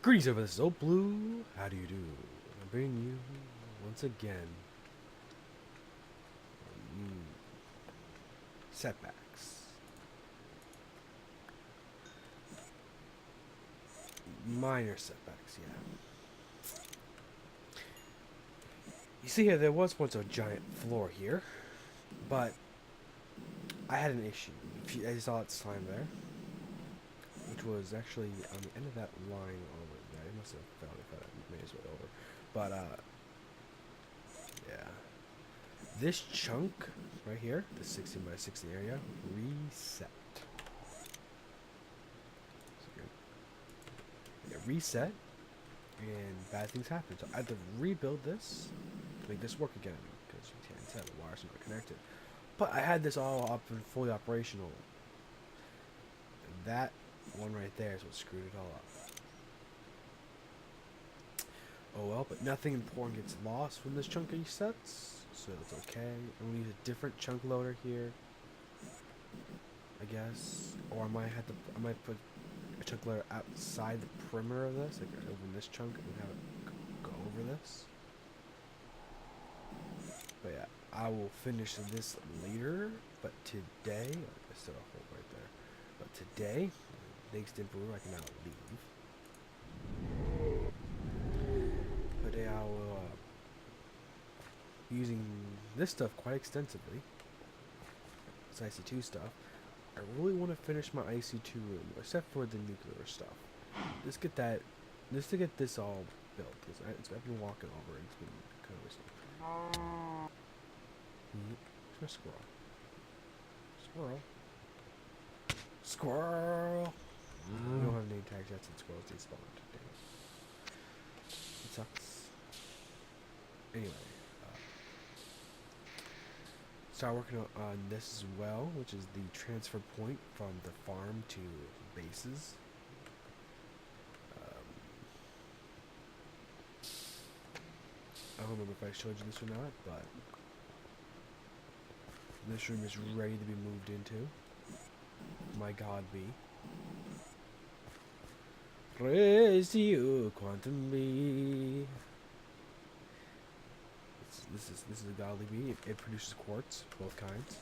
Greetings over this is Old Blue. How do you do? I'm bringing you once again mm, setbacks. Minor setbacks, yeah. You see here, there was once a giant floor here, but I had an issue. If you, I saw its time there, which was actually on the end of that line over there. I must have found it, but I made its way over. But, yeah. This chunk right here, the 16 by 60 area, reset. It reset, and bad things happen. So I had to rebuild this to make this work again, because you can't tell the wires are not connected. But I had this all up and fully operational. And that one right there is what screwed it all up. Oh well, but nothing important gets lost when this chunk resets, so it's okay. I'm gonna use a different chunk loader here, I guess, or I might put a chunk loader outside the perimeter of this, like over this chunk, and have it go over this. But yeah, I will finish this later. But today, I still have a hole right there. But today, thanks to Brewer, I can now leave. Today I will be using this stuff quite extensively. This IC2 stuff. I really want to finish my IC2 room, except for the nuclear stuff. Just to get this all built. Because I've been walking over it. It's been kind of slow. Where's my squirrel? Squirrel! We don't have name tags yet since squirrels despawned. Damn. It sucks. Anyway. Start working on this as well, which is the transfer point from the farm to bases. I don't remember if I showed you this or not, but this room is ready to be moved into. My god, bee. Praise you, quantum bee. This is a godly bee. It produces quartz, both kinds.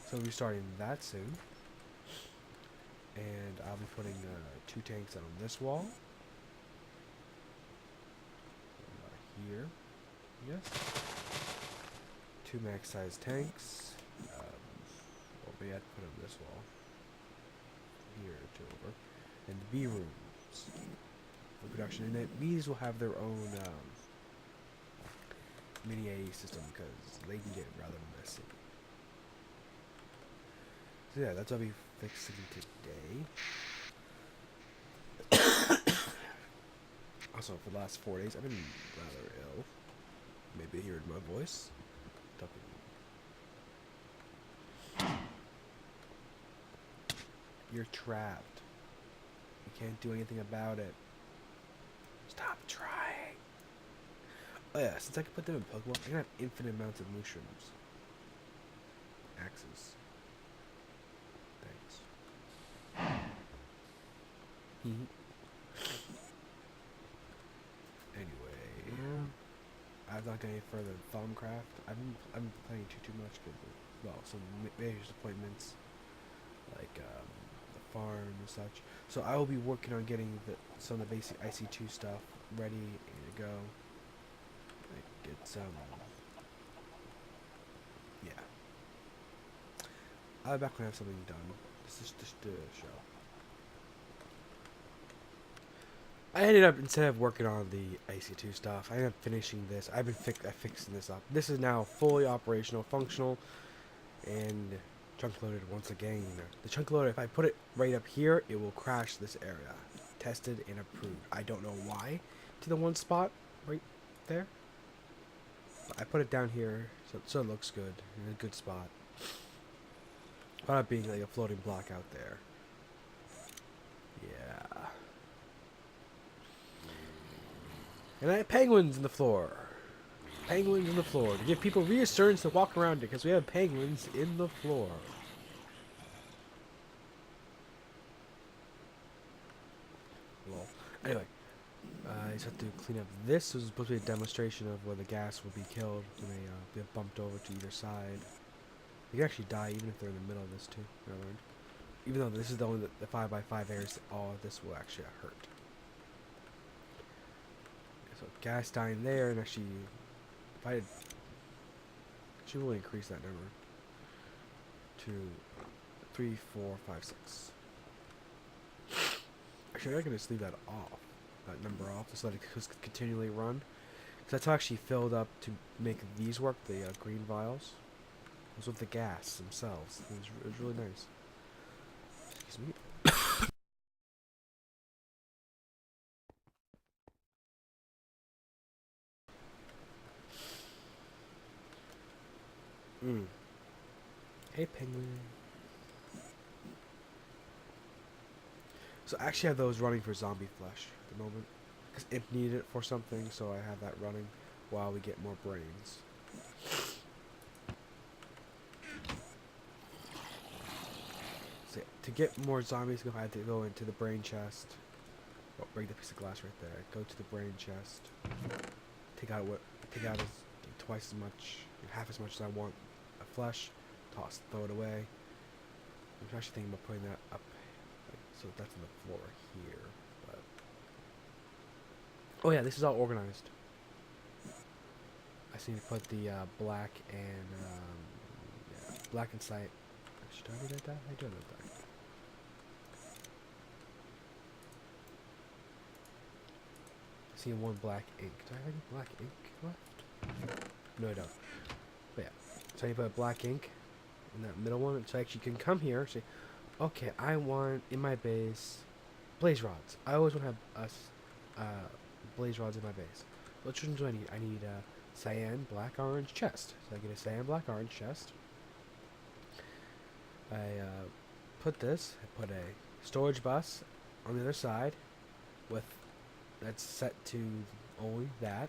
So we'll be starting that soon. And I'll be putting 2 tanks on this wall. Here, yes. 2 max size tanks. Well, we had to put on this wall. Here, 2 over. And the bee rooms for production. And bees will have their own mini AE system because they can get rather messy. So yeah, that's what I'll be fixing today. Also, for the last 4 days, I've been rather ill. Maybe you heard my voice. You're trapped. You can't do anything about it. Stop trying. Oh yeah, since I can put them in Pokemon, I can have infinite amounts of mushrooms. Axes. Thanks. Anyway, I've not gone any further than Thumbcraft. I've been playing too much. Well, some major appointments, like the farm and such. So I will be working on getting some of the basic IC2 stuff ready and to go. Like it's yeah. I'll be back when I have something done. This is just the show. I ended up, instead of working on the IC2 stuff, I ended up finishing this. I've been fixing this up. This is now fully operational, functional, and chunk loaded once again. The chunk loader, if I put it right up here, it will crash this area. Tested and approved. I don't know why to the one spot right there. But I put it down here so it looks good, in a good spot. Without being like a floating block out there. Yeah. And I have penguins in the floor. Penguins in the floor. To give people reassurance to walk around it, because we have penguins in the floor. Lol. Anyway, I just have to clean up this. This is supposed to be a demonstration of where the gas will be killed when they get bumped over to either side. You can actually die even if they're in the middle of this too. I learned. Even though this is the only the 5x5 areas, all of this will actually hurt. So gas dying there, and actually, if I should really increase that number to 3, 4, 5, 6. Actually, I can just leave that off, that number off, just let it just continually run. Because that's how I actually filled up to make these work, the green vials. It was with the gas themselves. It was really nice. Excuse me. Hey, penguin. So I actually have those running for zombie flesh at the moment. Because Imp needed it for something, so I have that running while we get more brains. So to get more zombies, I had to go into the brain chest. Oh, break the piece of glass right there. Go to the brain chest. Take out twice as much, half as much as I want of flesh. Toss, throw it away. I'm actually thinking about putting that up, like, so that's on the floor here. But oh yeah, this is all organized. I just need to put the black and yeah, black and sight. Should I do that? I do that. I see one black ink. Do I have any black ink left? No, I don't. But yeah, so I need to put black ink in that middle one, so I actually can come here and say, okay, I want in my base blaze rods. I always want to have blaze rods in my base. Which ones do I need? I need a cyan, black, orange chest. So I get a cyan, black, orange chest. I put this. I put a storage bus on the other side with that's set to only that,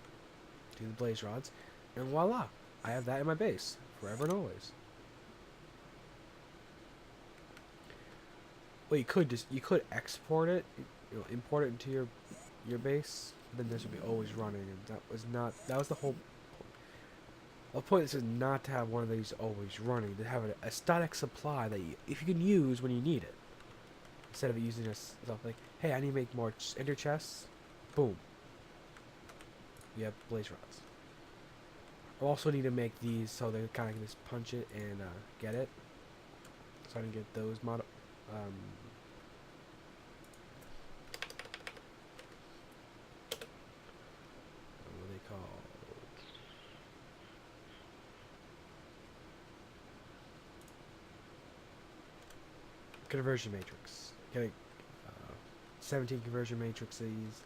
to the blaze rods, and voila, I have that in my base forever and always. Well, you could export it, import it into your base. Then this would be always running, and that was the whole. The point is not to have one of these always running. To have a static supply that if you can use when you need it, instead of using stuff like, hey, I need to make more ender chests. Boom. You have blaze rods. I also need to make these so they kind of can just punch it and get it. So I can get those what are they called? Conversion matrix. Getting 17 conversion matrices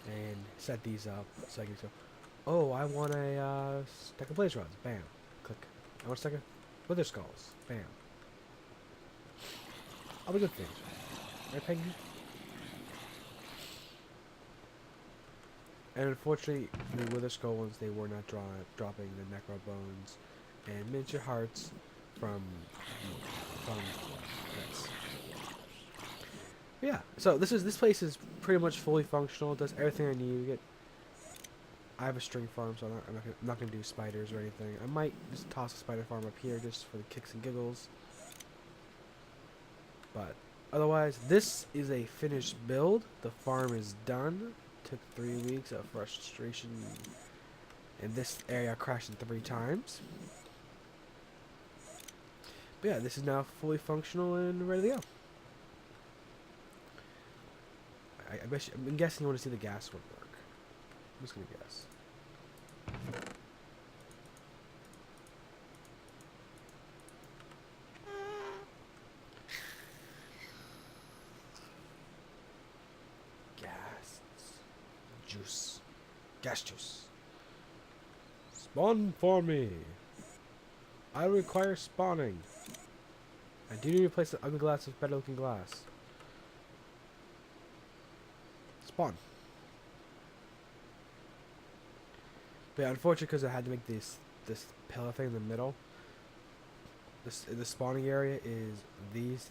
and set these up so I can go, oh, I want a stack of blaze rods. Bam. Click. I want a stack of wither skulls. Bam. All the good things. Right, Peggy? And unfortunately, the wither skull ones, they were not dropping the necro bones and miniature hearts from this. Yeah, so this place is pretty much fully functional. It does everything I need. I have a string farm, so I'm not gonna do spiders or anything. I might just toss a spider farm up here just for the kicks and giggles. But otherwise, this is a finished build. The farm is done. Took 3 weeks of frustration. In this area, I crashed 3 times. But yeah, this is now fully functional and ready to go. I'm guessing you want to see the gas one work. I'm just gonna guess. Gas juice. Gas juice. Spawn for me. I require spawning. I do need to replace the ugly glass with better looking glass. Spawn. But yeah, unfortunately, because I had to make this pillar thing in the middle. The spawning area is these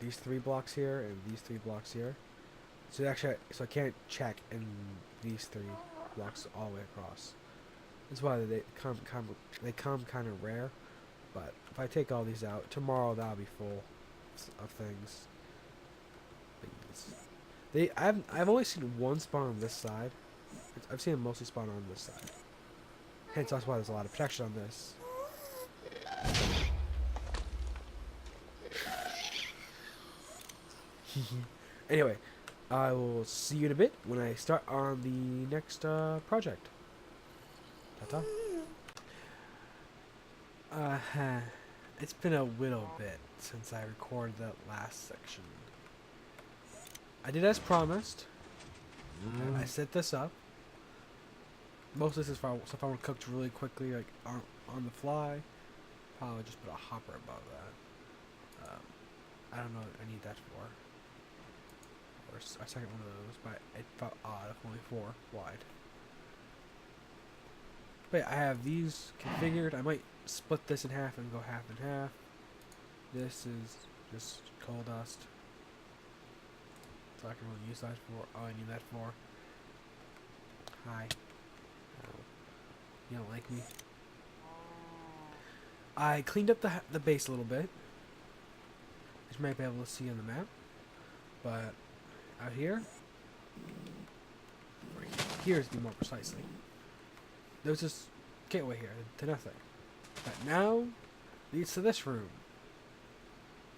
these 3 blocks here and these 3 blocks here. So actually, so I can't check in these 3 blocks all the way across. That's why they come kind of rare. But if I take all these out tomorrow, that'll be full of things. I've only seen one spawn on this side. I've seen them mostly spawn on this side. Hence, that's why there's a lot of protection on this. Anyway, I will see you in a bit when I start on the next project. Ta-ta. It's been a little bit since I recorded that last section. I did as promised. I set this up. Most of this is if I want cooked really quickly, like on the fly. Probably just put a hopper above that. I don't know what I need that for. Or a second one of those, but it felt odd if only 4 wide. But yeah, I have these configured. I might split this in half and go half and half. This is just coal dust. So I can really use that for all I need that for. Hi. You don't like me. I cleaned up the base a little bit, which you might be able to see on the map. But out here, right here to be more precisely, there's this gateway here to nothing. That now leads to this room.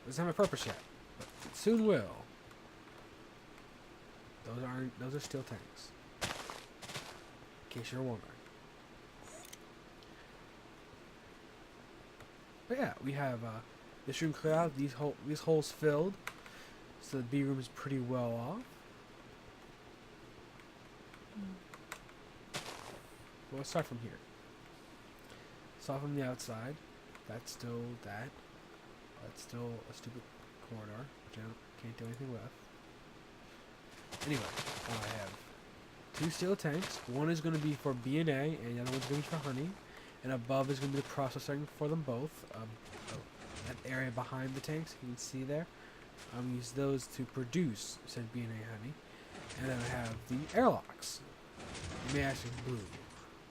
Doesn't have a purpose yet, but it soon will. Those are steel tanks. In case you're wondering. But yeah, we have this room cleared out, these holes filled, so the B room is pretty well off. Well, let's start from here. Start from the outside. That's still that. That's still a stupid corridor, which I can't do anything with. Anyway, I have 2 steel tanks. One is going to be for B&A, and the other one's going to be for honey. And above is going to be the processing for them both. That area behind the tanks, you can see there. Use those to produce said B&A honey. And then I have the airlocks. You may ask me, Blue,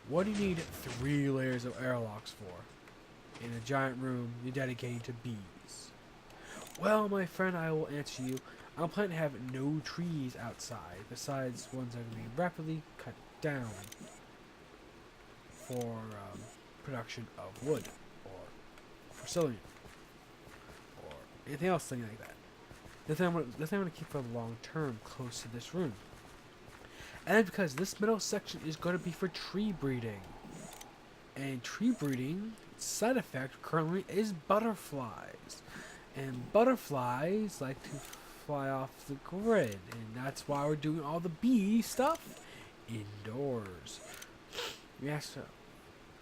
what do you need 3 layers of airlocks for in a giant room you're dedicating to bees? Well, my friend, I will answer you. I'm planning to have no trees outside, besides ones that are going to be rapidly cut down for production of wood, or for ceiling, or anything else, thing like that. The thing I'm going to keep for the long term close to this room. And that's because this middle section is going to be for tree breeding. And tree breeding, side effect currently is butterflies. And butterflies like to fly off the grid. And that's why we're doing all the bee stuff indoors. You ask,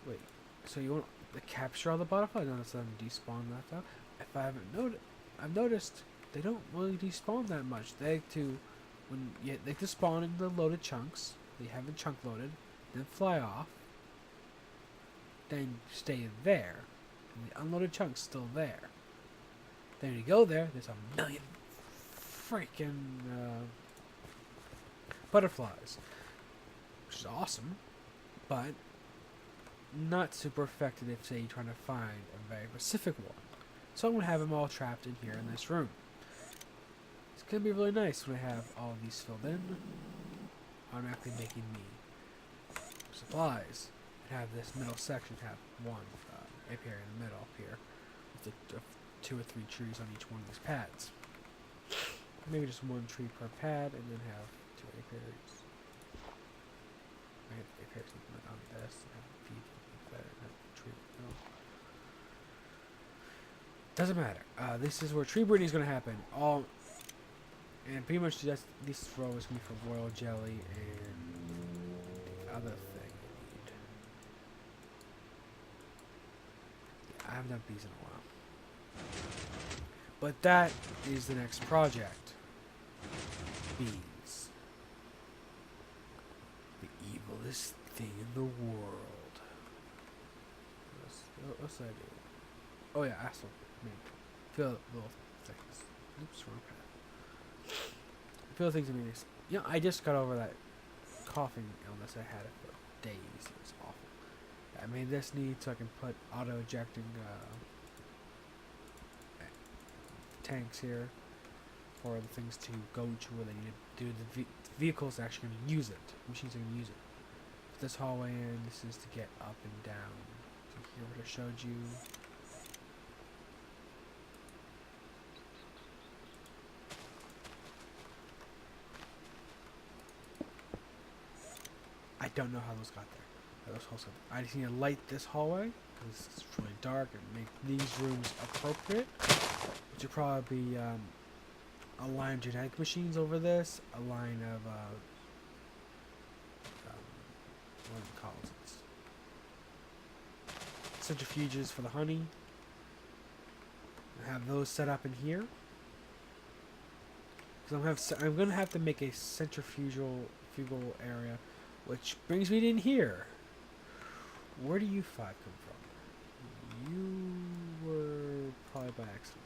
wait, so you want to capture all the butterflies? No, let's let them despawn that out. If I haven't noticed, I've noticed they don't really despawn that much. They like to, they like to spawn in the loaded chunks. They haven't chunk loaded, then fly off, then stay there, and the unloaded chunk's still there. Then when you go there, there's a million freaking butterflies, which is awesome, but not super effective if, say, you're trying to find a very specific one. So I'm going to have them all trapped in here in this room. It's going to be really nice when I have all of these filled in, automatically making me supplies, and have this middle section have one apiary in the middle up here, with the 2 or 3 trees on each one of these pads. Maybe just 1 tree per pad, and then have 2 apiaries. I have apiaries on this, and have feed better than tree. No. Doesn't matter. This is where tree breeding is going to happen. And pretty much just this row is going to be for royal jelly and the other thing I need. Yeah, I haven't done bees in a while. But that is the next project. Bees. The evilest thing in the world. What's that do? Oh yeah, asshole. Maybe. Feel little things. Oops, wrong path. I feel things in me. You know, I just got over that coughing illness I had for days. It was awful. I made this neat so I can put auto ejecting tanks here for the things to go to where they need to do. The vehicles are actually going to use it. Machines are going to use it. Put this hallway in. This is to get up and down. So here, what I showed you. I don't know how those got there. I just need to light this hallway because it's really dark and make these rooms appropriate. Which would probably be a line of genetic machines over this, a line of what do you call it? Centrifuges for the honey. I have those set up in here. Because I'm gonna have to make a centrifugal area. Which brings me in here. Where do you five come from? You were probably by accident.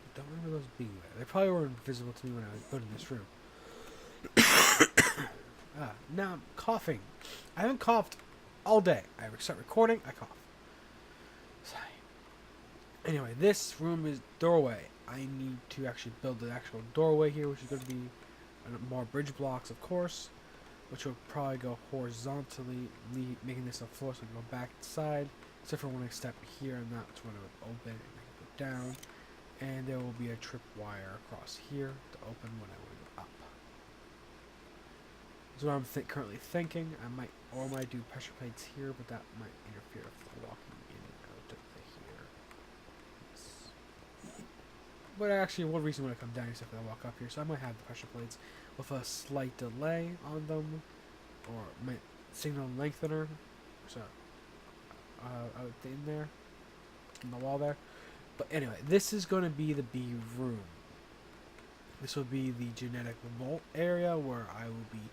I don't remember those being there. They probably were invisible to me when I was put in this room. Now I'm coughing. I haven't coughed all day. I start recording, I cough. Sorry. Anyway, this room is doorway. I need to actually build the actual doorway here, which is going to be more bridge blocks, of course, which will probably go horizontally, making this a floor so I can go back inside, except for when I step here, and that's when it would open and I can go down, and there will be a trip wire across here to open when I want to go up. That's what I'm currently thinking. I might do pressure plates here, but that might interfere with walking in and out of here. But actually, one reason when I come down is if I walk up here, so I might have the pressure plates with a slight delay on them, or my signal lengthener, so out in there, in the wall there. But anyway, this is going to be the B room. This will be the genetic vault area where I will be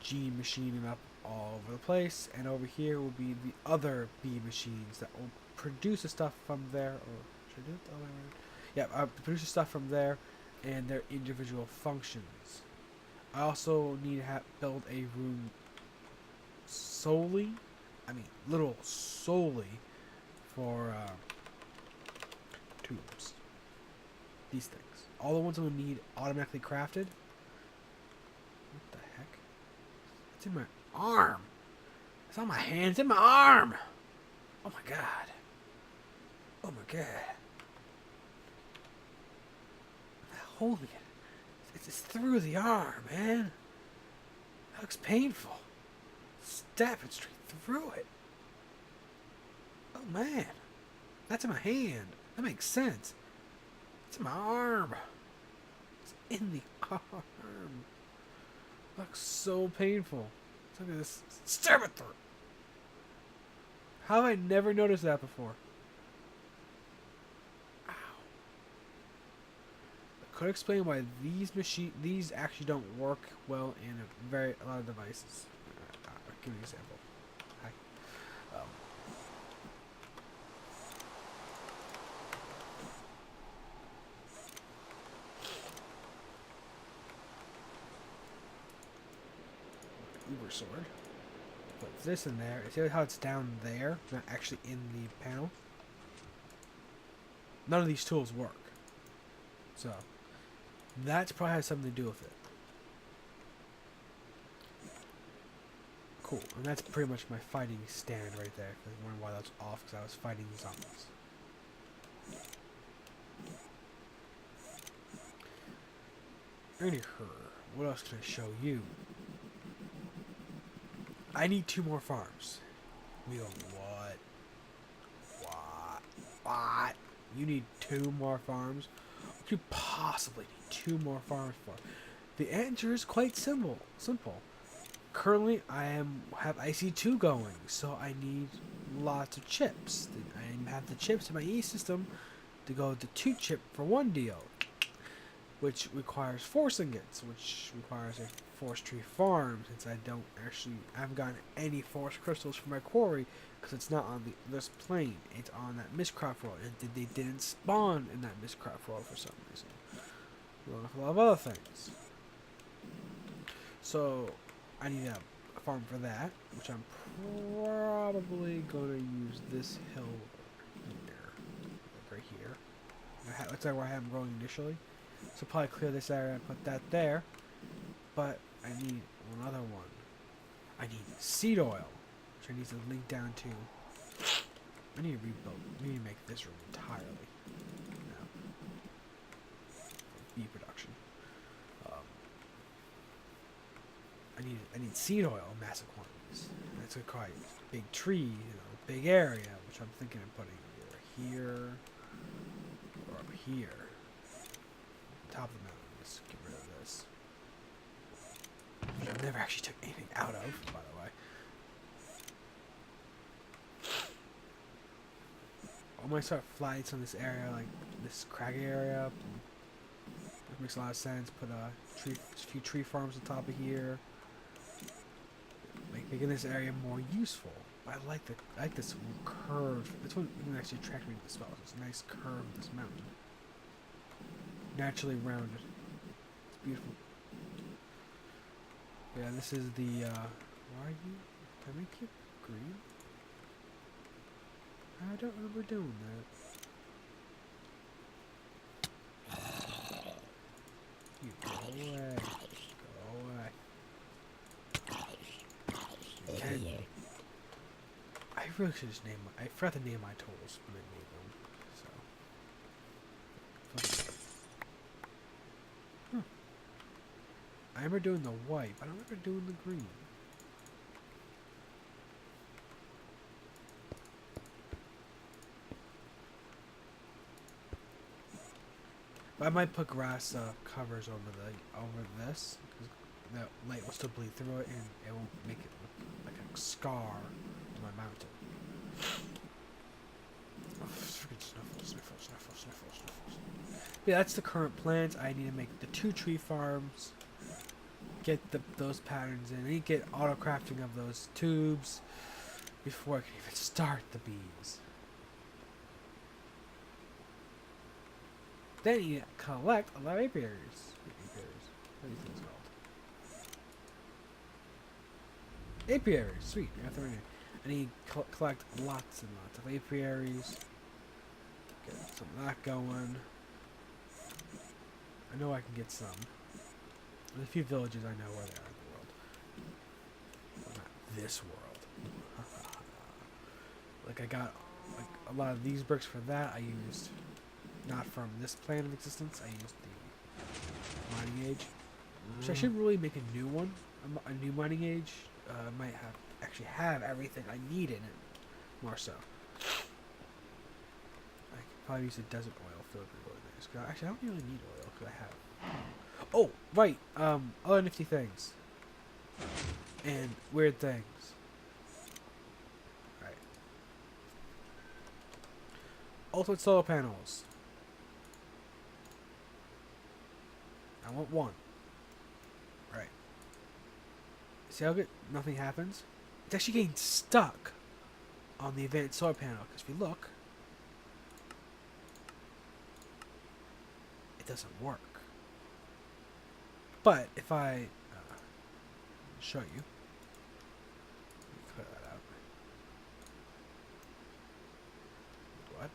gene machining up all over the place, and over here will be the other B machines that will produce the stuff from there. Or should I do it the other way? Yeah, produce the stuff from there and their individual functions. I also need to build a room solely for tubes. These things. All the ones that will need automatically crafted. What the heck? It's in my arm. It's on my hand. It's in my arm. Oh my god. Oh my god. Holy, it's through the arm, man. That looks painful. Stabbing straight through it. Oh man, that's in my hand. That makes sense. It's in my arm. It's in the arm. Looks so painful. Look at this. Stab it through. How have I never noticed that before? Could explain why these actually don't work well in a lot of devices. I'll give you an example. Hi. Uber sword. Put this in there. See how it's down there, not actually in the panel? None of these tools work. So that's probably has something to do with it. Cool, and that's pretty much my fighting stand right there. If I wondering why that's off, because I was fighting zombies. Anyhow, what else can I show you? I need 2 more farms. We go, what? What? You need 2 more farms? What could you possibly need 2 more farms for? The answer is quite simple. Currently, I have IC2 going, so I need lots of chips. I have the chips in my E system to go to 2 chip for 1 deal, which requires 4 ingots, which requires a forest tree farm, since I haven't gotten any forest crystals from my quarry, because it's not on this plane. It's on that Mistcraft world, and they didn't spawn in that Mistcraft world for some reason. Along with a lot of other things. So I need a farm for that, which I'm probably gonna use this hill here, like right here. Looks like where I have them growing initially. So probably clear this area and put that there. But I need another one. I need seed oil, which I need to link down to. I need to rebuild. I need to make this room entirely. No. Bee production. I need seed oil in massive quantities. And that's gonna require big tree, big area, which I'm thinking of putting either here or up here. Top of the mountain. Let's get rid of this. Which I never actually took anything out of, by the way. I'm gonna start flights on this area, like this craggy area. That makes a lot of sense. Put a few tree farms on top of here. Making this area more useful. I like this curve. This one even actually attracted me to the spot. It's a nice curve of this mountain. Naturally rounded. It's beautiful. Yeah, this is the why are you? Did I make you green? I don't remember doing that. You go away. Go away. Okay. I really should just name I forgot to name my tools when I made them. So I remember doing the white, but I don't remember doing the green. But I might put grass covers over this, because the light will still bleed through it, and it won't make it look like a scar on my mountain. Oh, freaking sniffles. Yeah, that's the current plans. I need to make the 2 tree farms. Get those patterns in. I need to get auto crafting of those tubes before I can even start the bees. Then you collect a lot of apiaries. What do you think it's called? Apiaries. Sweet. I need to collect lots and lots of apiaries. Get some of that going. I know I can get some. There's a few villages I know where they are in the world. Well, not this world. Like I got a lot of these bricks for that. I used not from this plane of existence. I used the mining age, which I should really make a new one. A new mining age. Might actually have everything I need in it. More so. I could probably use the desert oil for it really nice. Actually, I don't really need oil because I have. Oh, right. Other nifty things. And weird things. Right. Ultimate solar panels. I want one. Right. See how good nothing happens? It's actually getting stuck on the advanced solar panel. Because if you look, it doesn't work. But if I show you, clear that out. What?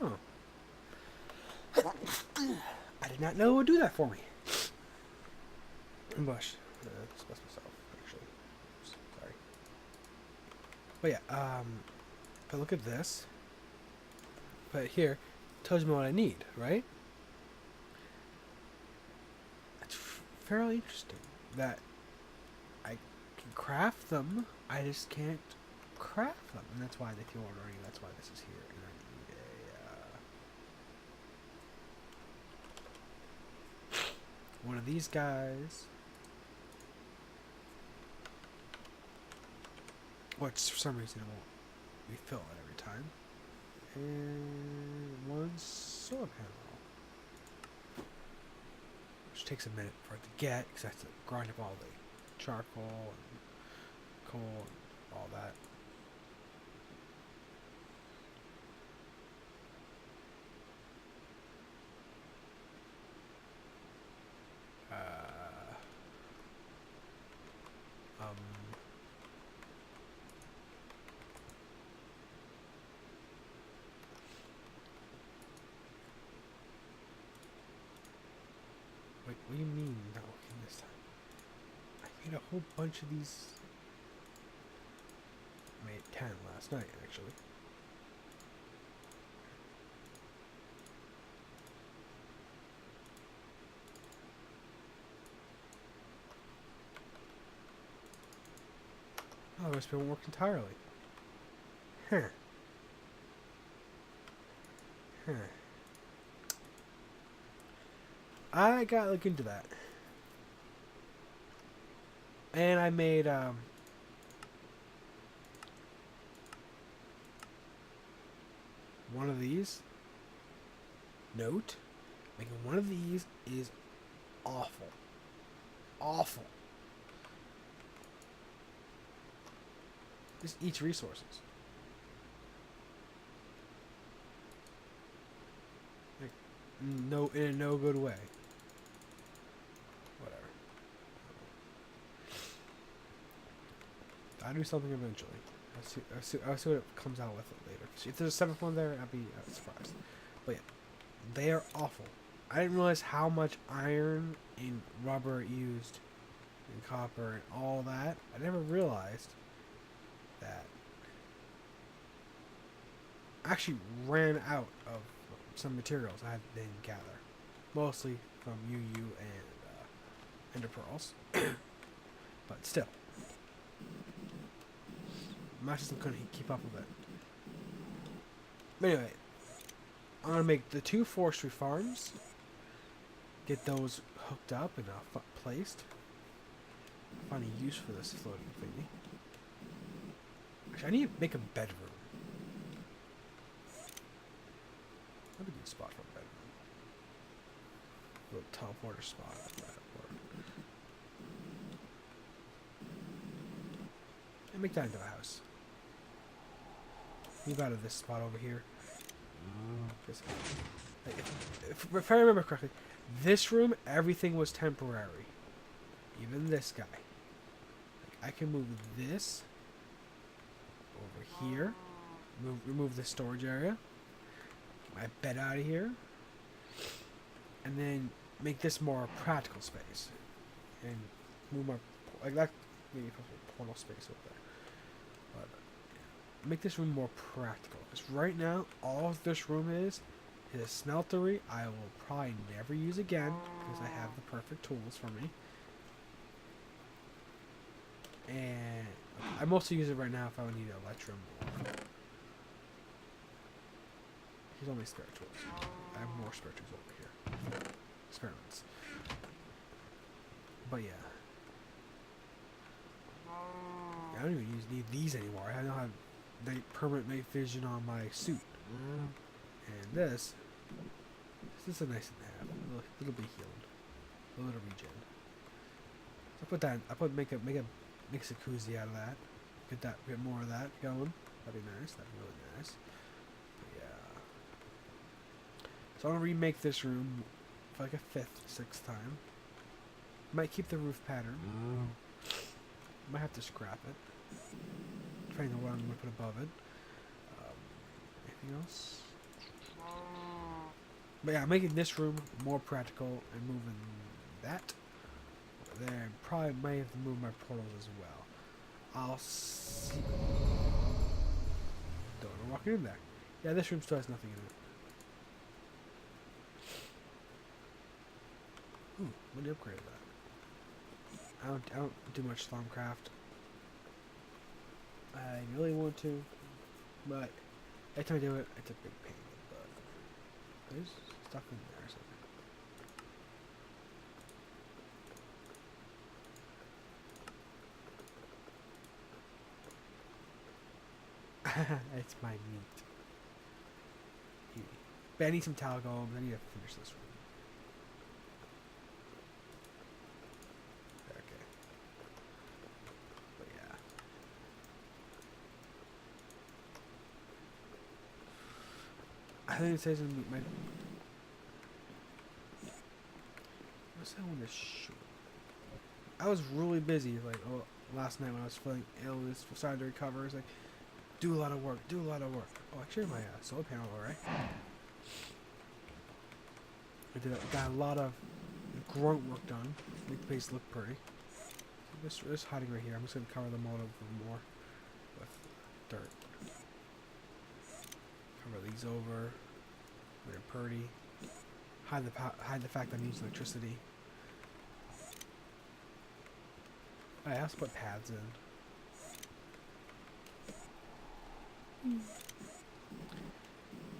Oh. I did not know it would do that for me. Bush. Express myself, actually. Oops, sorry. But yeah, if I look at this, but here, it tells me what I need, right? It's fairly interesting that I can craft them, I just can't craft them, and that's why they feel ordering. That's why this is here, and I need a one of these guys. which for some reason it won't refill it every time. And one solar panel, which takes a minute for it to get, because I have to grind up all the charcoal and coal and all that. Wait, what do you mean not working this time? I made a whole bunch of these. I made 10 last night, actually. Oh, the recipe won't work entirely. Huh. Huh. I gotta look into that. And I made, one of these. Note, making one of these is awful. Awful. Just eats resources. Like, no, in a no good way. Whatever. I'll do something eventually. I'll see what it comes out with it later. If there's a seventh one there, I'd be surprised. But yeah, they are awful. I didn't realize how much iron and rubber it used, and copper and all that. I never realized that. I actually ran out of some materials I had to gather, mostly from UU and Ender Pearls, but still. My system couldn't keep up with it. But anyway, I'm gonna make the 2 forestry farms. Get those hooked up and placed. Find a use for this floating thingy. Actually, I need to make a bedroom. That'd be a good spot for a bedroom. A little teleporter spot. And make that into a house. Move out of this spot over here. If I remember correctly, this room, everything was temporary. Even this guy. Like, I can move this over here. Remove the storage area. Get my bed out of here. And then make this more practical space. And move my... Like that, maybe put a portal space over there. But make this room more practical. Because right now, all this room is a smeltery I will probably never use again because I have the perfect tools for me. And I mostly use it right now if I would need electrum. He's only spare tools. I have more spare tools over here. Experiments. But yeah. I don't even need these anymore. I don't have the permanent night vision on my suit. And this is a nice thing to have. A little bit healed. A little regen. So I put that, make a jacuzzi out of that. Get more of that going. That'd be nice. That'd be really nice. But yeah. So I'm gonna remake this room for like a 5th, 6th time. Might keep the roof pattern. Might have to scrap it. Depending on what I'm gonna put above it. Anything else? But yeah, making this room more practical and moving that there. Probably might have to move my portals as well. I'll see. Don't know walking in there. Yeah, this room still has nothing in it. Ooh, let me upgrade that. I don't do much Stormcraft. I really want to, but every time I do it, it's a big pain in the butt. There's stuff in there or something. It's my meat. But I need some talgomes. I need to finish this room. Okay. But yeah. I think it says in my... What's that one to shoot? I was really busy, like, last night when I was feeling ill and starting to recover. I was like, do a lot of work, do a lot of work. Oh, actually, my solar panel, alright. Got a lot of grunt work done. Make the place look pretty. This hiding right here. I'm just gonna cover them all over more with dirt. Cover these over. They're pretty. Hide the fact that I'm using electricity. I also put pads in.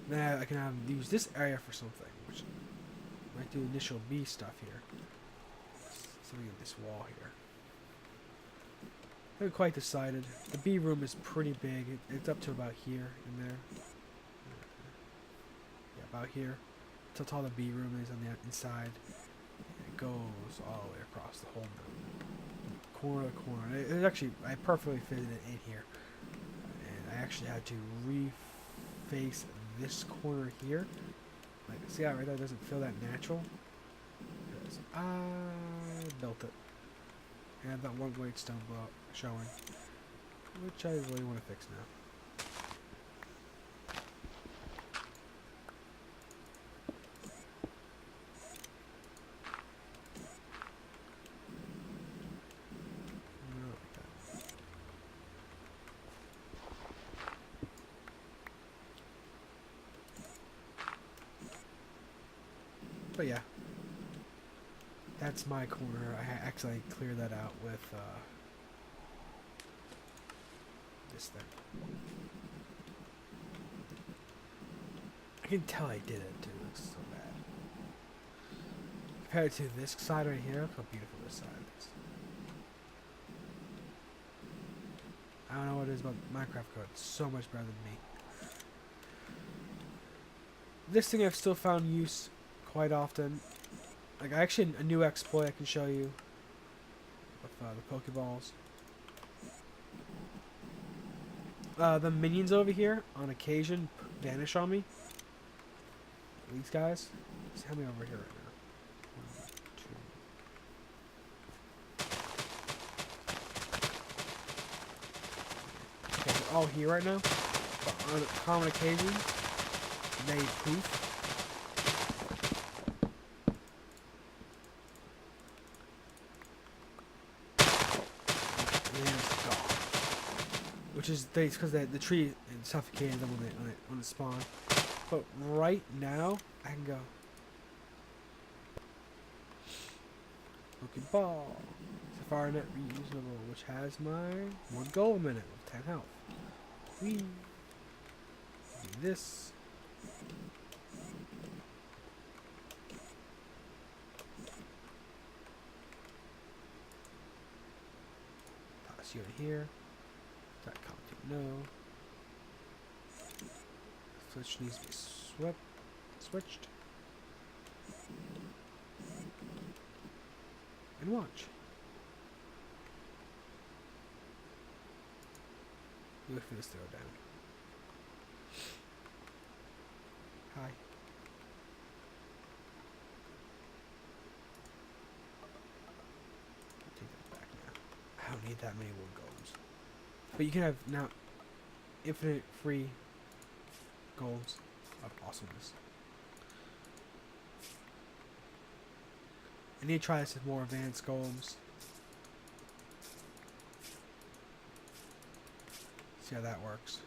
Now I can use this area for something, which might do initial B stuff here. Something in this wall here. I haven't quite decided. The B room is pretty big. It's up to about here in there. Yeah, about here. That's how tall the B room is on the inside. It goes all the way across the whole room. Corner to corner. It actually, I perfectly fitted it in here. And I actually had to reface this corner here. Like, see how right there doesn't feel that natural? Because I built it. And I have that one great stone block showing. Which I really want to fix now. But yeah, that's my corner. I actually cleared that out with this thing. I can tell I did it too. It looks so bad. Compared to this side right here, look how beautiful this side is. I don't know what it is about Minecraft code. It's so much better than me. This thing I've still found use quite often. Like, actually, a new exploit I can show you with the Pokeballs. The minions over here, on occasion, vanish on me. These guys. Just have me over here right now. 1, 2. Okay, they're all here right now. But on common occasion, they poof. Which is because the tree suffocated them when it spawned. But right now, I can go. Pokeball. Safari Net reusable, which has my 1 golem in it with 10 health. Whee. Do this. Toss you in here. That no. Switch needs to be switched. And watch. Wait for this to go down. Hi. Take that back now. I don't need that many wood golems. But you can have now infinite free golems of awesomeness. I need to try this with more advanced golems. See how that works.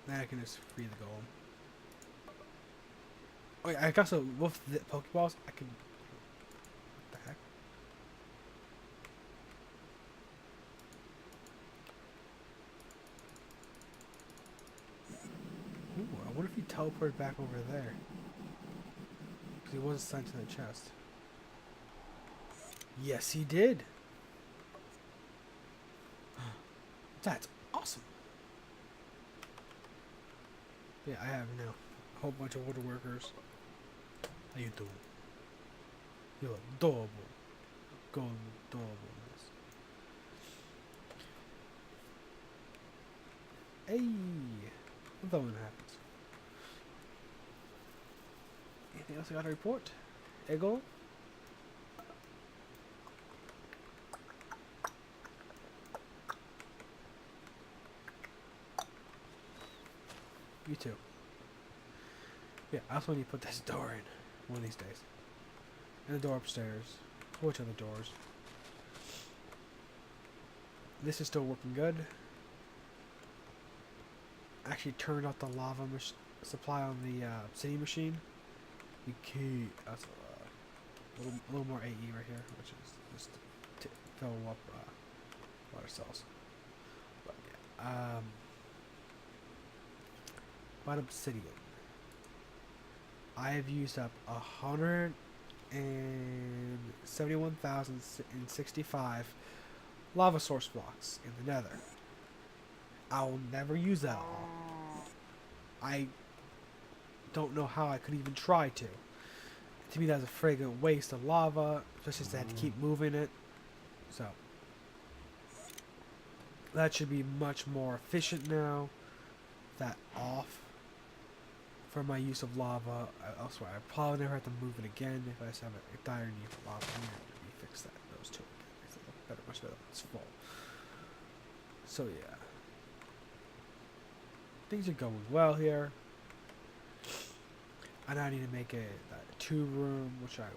Then I can just free the golem. Oh yeah, I can also, with the Pokeballs, I can... What the heck? Ooh, I wonder if he teleported back over there. Because he wasn't sent to the chest. Yes, he did. That's awesome. Yeah, I have now a whole bunch of woodworkers. How you doing? You're adorable. Going adorable. Hey, I love when that happens. Anything else I got to report? Ego? You too. Yeah, I also need to put this door in one of these days. And the door upstairs. Which other doors? This is still working good. Actually turned off the lava supply on the city machine. That's a little more AE right here, which is just to fill up water cells. But yeah, about obsidian. I have used up 171,065 lava source blocks in the Nether. I'll never use that all. I don't know how I could even try to. To me, that's a fragrant waste of lava, just as I had to keep moving it. So, that should be much more efficient now. That off for my use of lava elsewhere. I probably never have to move it again if I just have a dire need for lava. I'm going to fix those two again. It's better, much better when it's full. So, yeah. Things are going well here. And I need to make a 2-room, which I will.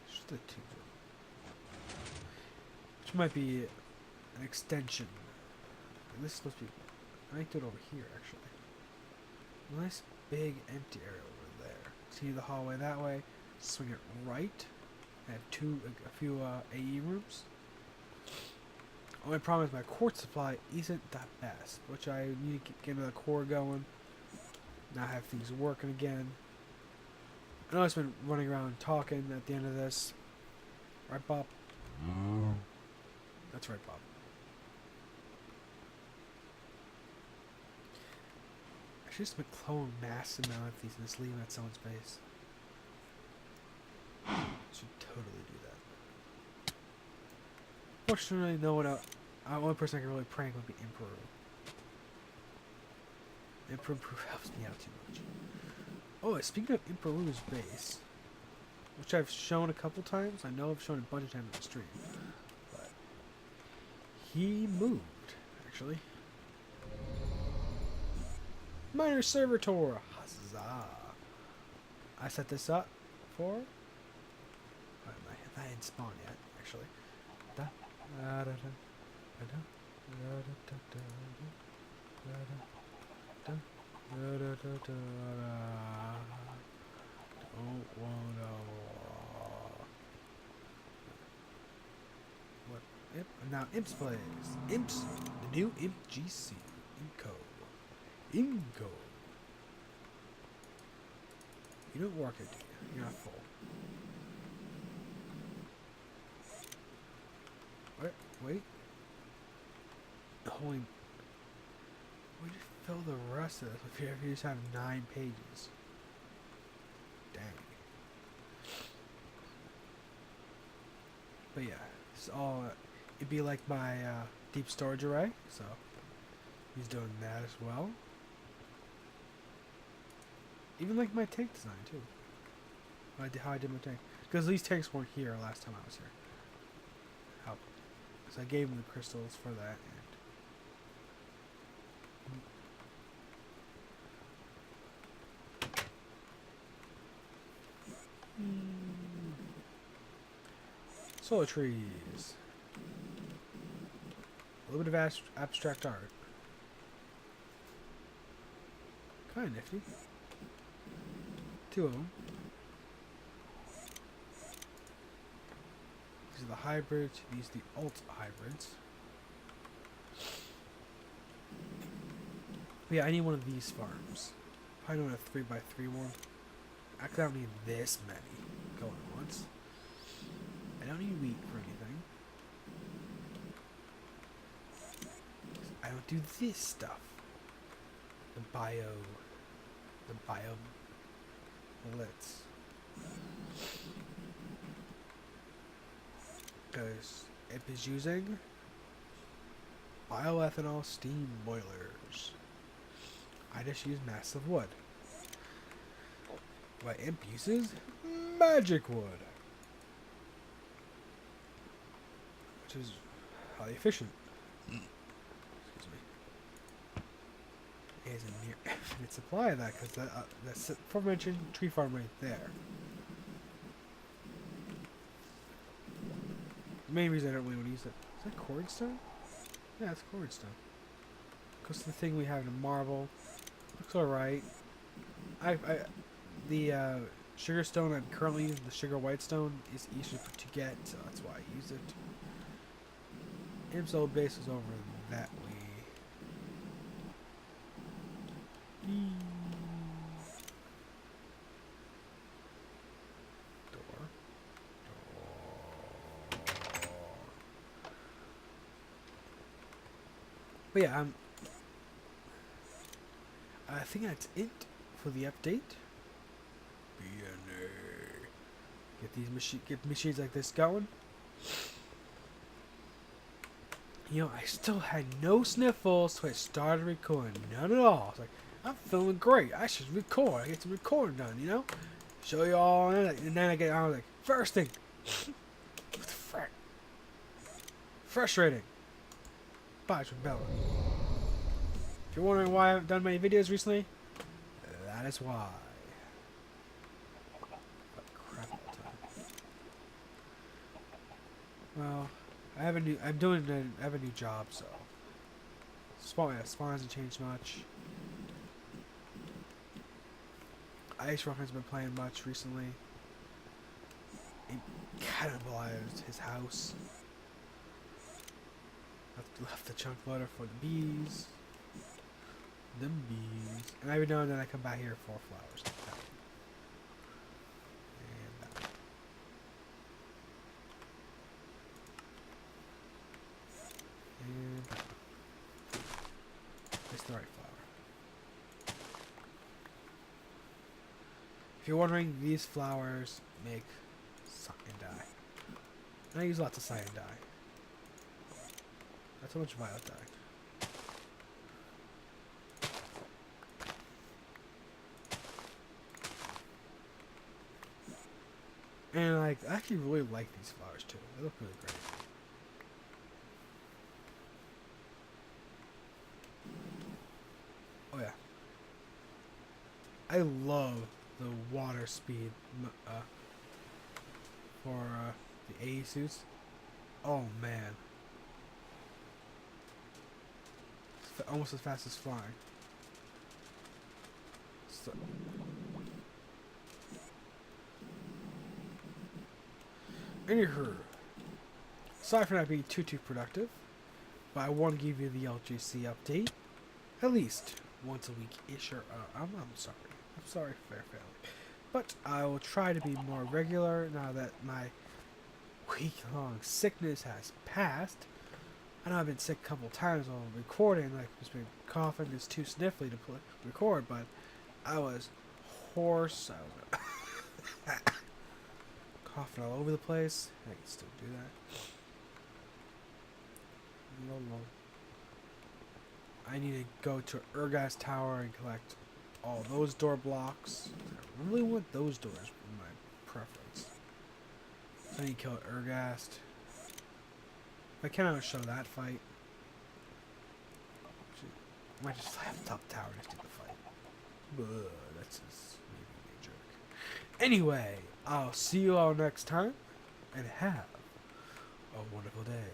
Just a 2-room, which might be an extension. And this is supposed to be. I might do it over here actually. Nice big empty area over there. See the hallway that way. Swing it right. I have a few AE rooms. Only problem is my quartz supply isn't that best, which I need to get another core going. Now have things working again. I know I've been running around talking at the end of this. Right, Bob? That's right, Bob. I should just clone mass amount of these and just leave them at someone's base. Should totally do that. Fortunately, no one else. The only person I can really prank would be Emperor. Emperor helps me out too much. Oh, speaking of Emperor's base, which I've shown a couple times. I know I've shown a bunch of times on the stream. But he moved, actually. Miner Servitor! Huzzah! I set this up for... I didn't spawn yet, actually. What? Yep. Now Imp's plays. Imp's the new AltGC. Imco. You don't work it, do you? You're not full. Wait. Holy. We just fill the rest of this if you just have 9 pages. Dang. But yeah, it's all. It'd be like my deep storage array, so he's doing that as well. Even like my tank design too. How I did my tank, because these tanks weren't here last time I was here. Help. So I gave him the crystals for that. Solar trees. A little bit of abstract art. Kind of nifty. 2 of them. These are the hybrids. These are the alt hybrids. But yeah, I need one of these farms. Probably not a 3x3 one. Actually, I don't need this many going once. I don't need wheat for anything. I don't do this stuff. The bio blitz. Because it is using bioethanol steam boilers. I just use massive wood. My imp uses magic wood, which is highly efficient. Excuse me. It has a near infinite supply of that because that's the aforementioned tree farm right there. The main reason I don't really want to use it is that cordstone. Yeah, it's cordstone. Goes to the thing we have in marble. Looks alright. The sugar stone I'm currently using, the sugar white stone, is easier to get, so that's why I use it. Imp's old base is over that way. Door. But yeah, I think that's it for the update. Get machines like this going. You know, I still had no sniffles, so I started recording. None at all. I was like, I'm feeling great. I should record. I get some recording done, you know? Show you all, and then I was like, first thing. What the frick? Frustrating. Bye, Bella. If you're wondering why I haven't done many videos recently, that is why. Well, I have a new job, so spawn hasn't changed much. IceRogue has been playing much recently. He cannibalized his house. Left the chunk loader for the bees. Them bees. And every now and then I come back here for flowers like that. And it's the right flower. If you're wondering, these flowers make cyan dye. And I use lots of cyan dye. Not so much violet dye. And like, I actually really like these flowers too. They look really great. Oh yeah. I love the water speed for the AE suits. Oh man. It's almost as fast as flying. So anywho, sorry for not being too productive, but I want to give you the AltGC update at least once a week-ish. Or I'm sorry, fair family, but I will try to be more regular now that my week-long sickness has passed. I know I've been sick a couple times while recording, like just been coughing, it's too sniffly to record, but I was hoarse. I was coughing all over the place. I can still do that. I need to go to Ergas Tower and collect all those door blocks. I really want those doors for my preference. So I need to kill Ergast. I cannot show that fight. I might just have top tower just do the fight. That's just maybe a jerk. Anyway, I'll see you all next time, and have a wonderful day.